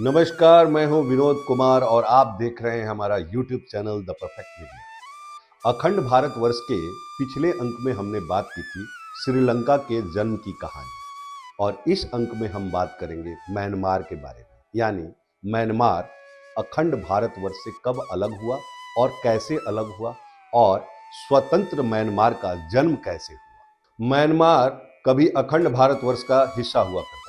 नमस्कार, मैं हूं विनोद कुमार और आप देख रहे हैं हमारा YouTube channel the perfect media. अखंड भारतवर्ष के पिछले अंक में हमने बात की थी श्रीलंका के जन्म की कहानी और इस अंक में हम बात करेंगे म्यांमार के बारे में। यानी म्यांमार अखंड भारतवर्ष से कब अलग हुआ और कैसे अलग हुआ और स्वतंत्र म्यांमार का जन्म कैसे हुआ। म्यांमार कभी अखंड भारतवर्ष का हिस्सा हुआ करता था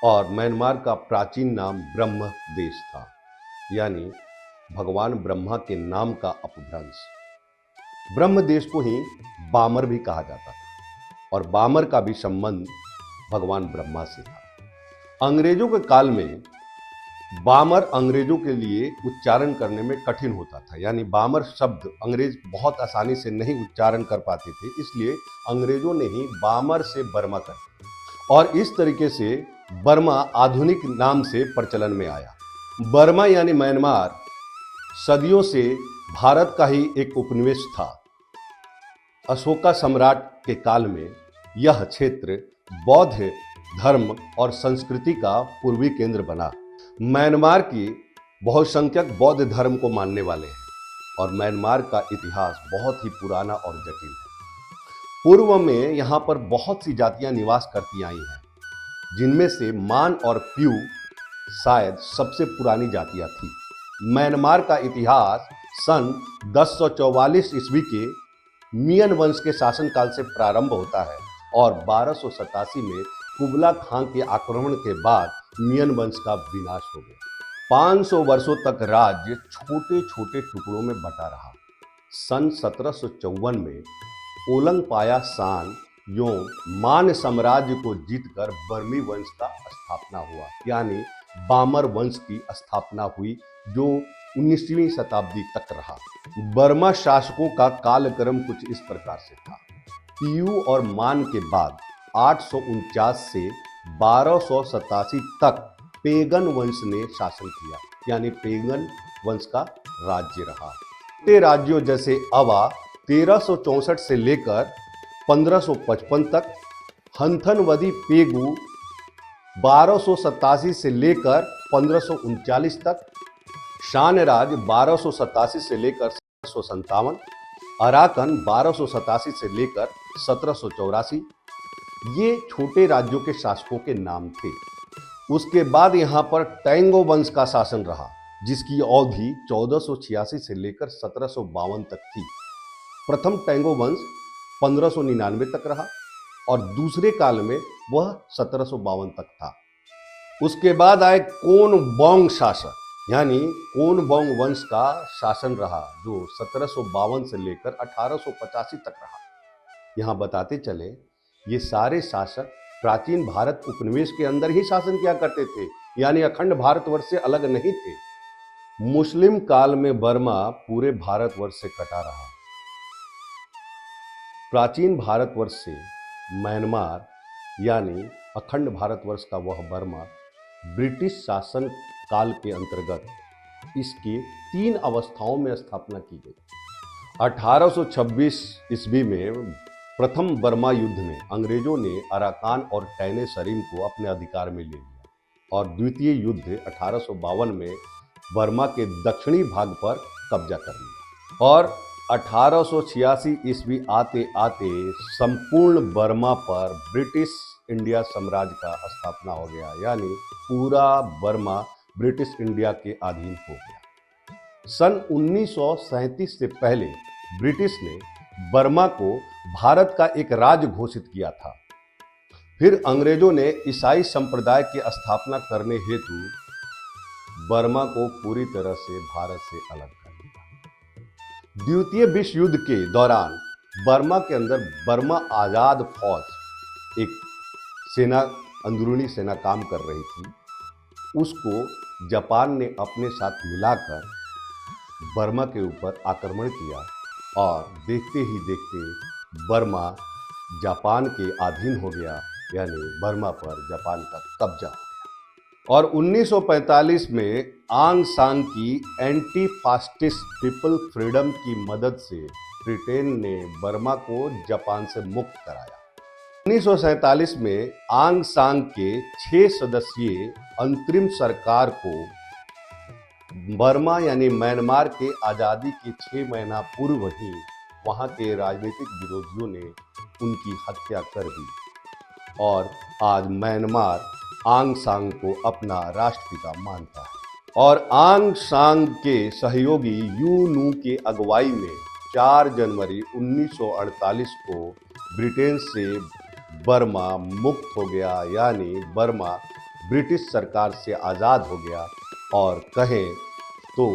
और म्यांमार का प्राचीन नाम ब्रह्म देश था, यानी भगवान ब्रह्मा के नाम का अपभ्रंश। ब्रह्म देश को ही बामर भी कहा जाता था और बामर का भी संबंध भगवान ब्रह्मा से था। अंग्रेजों के काल में बामर अंग्रेजों के लिए उच्चारण करने में कठिन होता था, यानी बामर शब्द अंग्रेज बहुत आसानी से नहीं उच्चारण कर पाते थे, इसलिए अंग्रेजों ने ही बामर से बर्मा कर दिया और इस तरीके से बर्मा आधुनिक नाम से प्रचलन में आया। बर्मा यानी म्यांमार सदियों से भारत का ही एक उपनिवेश था। अशोका सम्राट के काल में यह क्षेत्र बौद्ध धर्म और संस्कृति का पूर्वी केंद्र बना। म्यांमार की बहुसंख्यक बौद्ध धर्म को मानने वाले हैं और म्यांमार का इतिहास बहुत ही पुराना और जटिल है। पूर्व में यहाँ पर बहुत सी जातियां निवास करती आई हैं, जिनमें से मान और प्यू शायद सबसे पुरानी जातियां थी। म्यांमार का इतिहास सन 1044 ईस्वी के मियन वंश के शासनकाल से प्रारंभ होता है और 1287 में कुबला खां के आक्रमण के बाद मियन वंश का विनाश हो गया। 500 वर्षों तक राज्य छोटे छोटे टुकड़ों में बटा रहा। सन 1754 में ओलंगपाया सान यों मान साम्राज्य को जीतकर बर्मी वंश का स्थापना हुआ, यानी बामर वंश की स्थापना हुई, जो 19वीं शताब्दी तक रहा। बर्मा शासकों का कालक्रम कुछ इस प्रकार से था। पीयू और मान के बाद 849 से 1287 तक पेगन वंश ने शासन किया, यानी पेगन वंश का राज्य रहा। छोटे राज्यों जैसे अवा 1364 से लेकर 1555 तक, हंथनवदी पेगु 1287 से लेकर 1539 तक, शानराज 1287 से लेकर 1757, अराकन 1287 से लेकर 1784। ये छोटे राज्यों के शासकों के नाम थे। उसके बाद यहाँ पर टैंगो वंश का शासन रहा, जिसकी अवधि 1486 से लेकर 1752 तक थी। प्रथम टैंगो वंश 1599 तक रहा और दूसरे काल में वह 1752 तक था। उसके बाद आए कोनबोंग शासक, यानी कोनबोंग वंश का शासन रहा, जो 1752 से लेकर 1885 तक रहा। यहाँ बताते चले, ये सारे शासक प्राचीन भारत उपनिवेश के अंदर ही शासन किया करते थे, यानी अखंड भारतवर्ष से अलग नहीं थे। मुस्लिम काल में बर्मा पूरे भारतवर्ष से कटा रहा। प्राचीन भारतवर्ष से म्यांमार यानी अखंड भारतवर्ष का वह बर्मा ब्रिटिश शासन काल के अंतर्गत इसके 3 अवस्थाओं में स्थापना की गई। 1826 ईस्वी में प्रथम बर्मा युद्ध में अंग्रेजों ने अराकान और टैने सरीम को अपने अधिकार में ले लिया और द्वितीय युद्ध 1852 में बर्मा के दक्षिणी भाग पर कब्जा कर लिया और 1886 ईस्वी आते आते संपूर्ण बर्मा पर ब्रिटिश इंडिया साम्राज्य का स्थापना हो गया, यानी पूरा बर्मा ब्रिटिश इंडिया के अधीन हो गया। सन 1937 से पहले ब्रिटिश ने बर्मा को भारत का एक राज्य घोषित किया था। फिर अंग्रेजों ने ईसाई संप्रदाय की स्थापना करने हेतु बर्मा को पूरी तरह से भारत से अलग कर दिया। द्वितीय विश्व युद्ध के दौरान बर्मा के अंदर बर्मा आजाद फौज एक सेना, अंदरूनी सेना काम कर रही थी। उसको जापान ने अपने साथ मिलाकर बर्मा के ऊपर आक्रमण किया और देखते ही देखते बर्मा जापान के अधीन हो गया, यानी बर्मा पर जापान का कब्जा हो गया। और 1945 में आंग सान की एंटी फास्टिस्ट पीपल फ्रीडम की मदद से ब्रिटेन ने बर्मा को जापान से मुक्त कराया 1947 में आंग सांग के 6 सदस्यीय अंतरिम सरकार को बर्मा यानी म्यांमार के आजादी के 6 महीना पूर्व ही वहां के राजनीतिक विरोधियों ने उनकी हत्या कर दी और आज म्यांमार आंग सांग को अपना राष्ट्रपिता मानता है। और आंग सांग के सहयोगी यू नू के अगुवाई में 4 जनवरी 1948 को ब्रिटेन से बर्मा मुक्त हो गया, यानी बर्मा ब्रिटिश सरकार से आज़ाद हो गया और कहें तो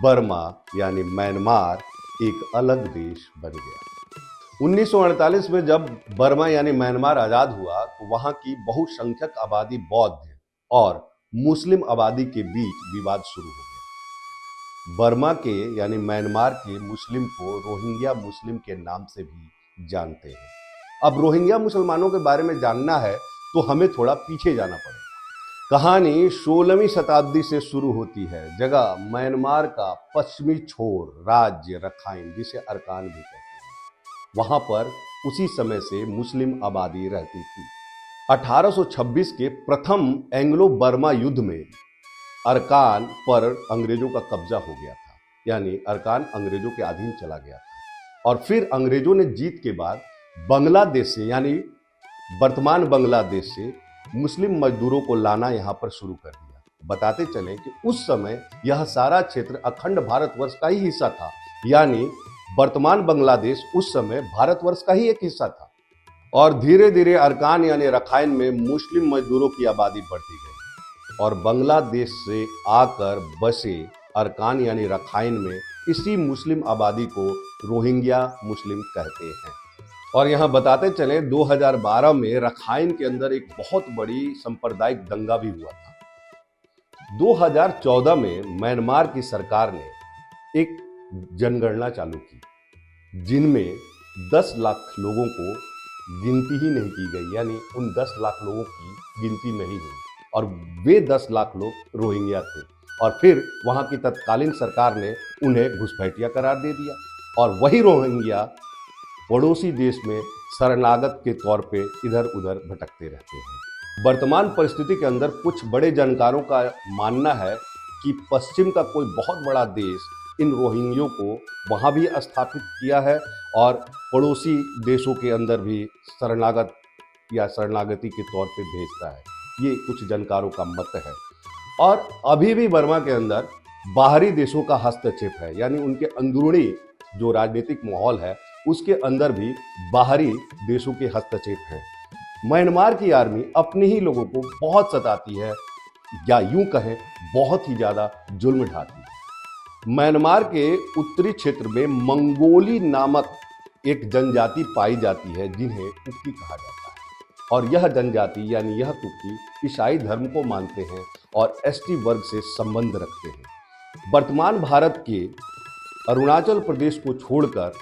बर्मा यानी म्यांमार एक अलग देश बन गया। 1948 में जब बर्मा यानी म्यांमार आज़ाद हुआ तो वहाँ की बहुसंख्यक आबादी बौद्ध और मुस्लिम आबादी के बीच विवाद शुरू हो गया। बर्मा के यानी म्यांमार के मुस्लिम को रोहिंग्या मुस्लिम के नाम से भी जानते हैं। अब रोहिंग्या मुसलमानों के बारे में जानना है तो हमें थोड़ा पीछे जाना पड़ेगा। कहानी 16वीं शताब्दी से शुरू होती है। जगह म्यांमार का पश्चिमी छोर राज्य रखाइन, जिसे अरकान भी कहते हैं, वहां पर उसी समय से मुस्लिम आबादी रहती थी। 1826 के प्रथम एंग्लो बर्मा युद्ध में अरकान पर अंग्रेजों का कब्जा हो गया था, यानी अरकान अंग्रेजों के अधीन चला गया था। और फिर अंग्रेजों ने जीत के बाद बांग्लादेश से, यानी वर्तमान बांग्लादेश से मुस्लिम मजदूरों को लाना यहां पर शुरू कर दिया। बताते चलें कि उस समय यह सारा क्षेत्र अखंड भारतवर्ष का ही हिस्सा था, यानी वर्तमान बांग्लादेश उस समय भारतवर्ष का ही एक हिस्सा था। और धीरे धीरे अरकान यानी रखाइन में मुस्लिम मजदूरों की आबादी बढ़ती गई और बांग्लादेश से आकर बसे अरकान यानी रखाइन में इसी मुस्लिम आबादी को रोहिंग्या मुस्लिम कहते हैं। और यहाँ बताते चले 2012 में रखाइन के अंदर एक बहुत बड़ी सांप्रदायिक दंगा भी हुआ था। 2014 में म्यांमार की सरकार ने एक जनगणना चालू की, जिनमें 10 लाख लोगों को गिनती ही नहीं की गई, यानी उन 10 लाख लोगों की गिनती नहीं हुई और वे 10 लाख लोग रोहिंग्या थे। और फिर वहाँ की तत्कालीन सरकार ने उन्हें घुसपैठिया करार दे दिया और वही रोहिंग्या पड़ोसी देश में शरणागत के तौर पे इधर उधर भटकते रहते हैं। वर्तमान परिस्थिति के अंदर कुछ बड़े जानकारों का मानना है कि पश्चिम का कोई बहुत बड़ा देश इन रोहिंग्यों को वहाँ भी स्थापित किया है और पड़ोसी देशों के अंदर भी शरणागत या शरणागति के तौर पे भेजता है। ये कुछ जानकारों का मत है। और अभी भी बर्मा के अंदर बाहरी देशों का हस्तक्षेप है, यानी उनके अंदरूनी जो राजनीतिक माहौल है उसके अंदर भी बाहरी देशों के हस्तक्षेप है। म्यांमार की आर्मी अपने ही लोगों को बहुत सताती है, या यूं कहें बहुत ही ज्यादा जुल्म ढाती है। म्यांमार के उत्तरी क्षेत्र में मंगोली नामक एक जनजाति पाई जाती है, जिन्हें कुकी कहा जाता है। और यह जनजाति यानी यह कुकी ईसाई धर्म को मानते हैं और एसटी वर्ग से संबंध रखते हैं। वर्तमान भारत के अरुणाचल प्रदेश को छोड़कर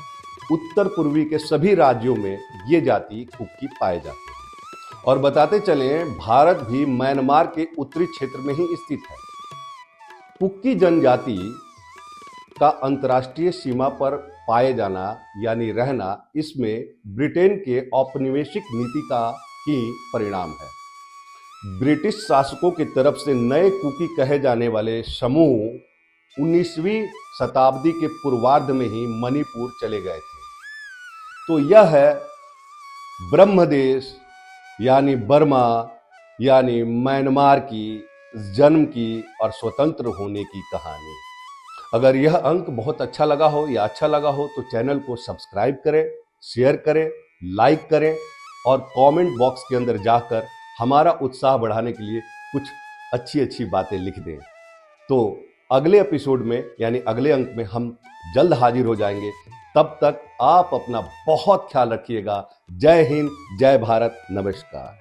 उत्तर पूर्वी के सभी राज्यों में ये जाति कुकी पाए जाते हैं। और बताते चलें, भारत भी म्यांमार के उत्तरी क्षेत्र में ही स्थित है। कुकी जनजाति का अंतर्राष्ट्रीय सीमा पर पाए जाना यानी रहना, इसमें ब्रिटेन के औपनिवेशिक नीति का ही परिणाम है। ब्रिटिश शासकों की तरफ से नए कुकी कहे जाने वाले समूह 19वीं शताब्दी के पूर्वार्ध में ही मणिपुर चले गए थे। तो यह है ब्रह्मदेश यानी बर्मा यानी म्यांमार की जन्म की और स्वतंत्र होने की कहानी। अगर यह अंक बहुत अच्छा लगा हो या अच्छा लगा हो तो चैनल को सब्सक्राइब करें, शेयर करें, लाइक करें और कमेंट बॉक्स के अंदर जाकर हमारा उत्साह बढ़ाने के लिए कुछ अच्छी अच्छी बातें लिख दें। तो अगले एपिसोड में यानी अगले अंक में हम जल्द हाजिर हो जाएंगे। तब तक आप अपना बहुत ख्याल रखिएगा। जय हिंद, जय भारत, नमस्कार।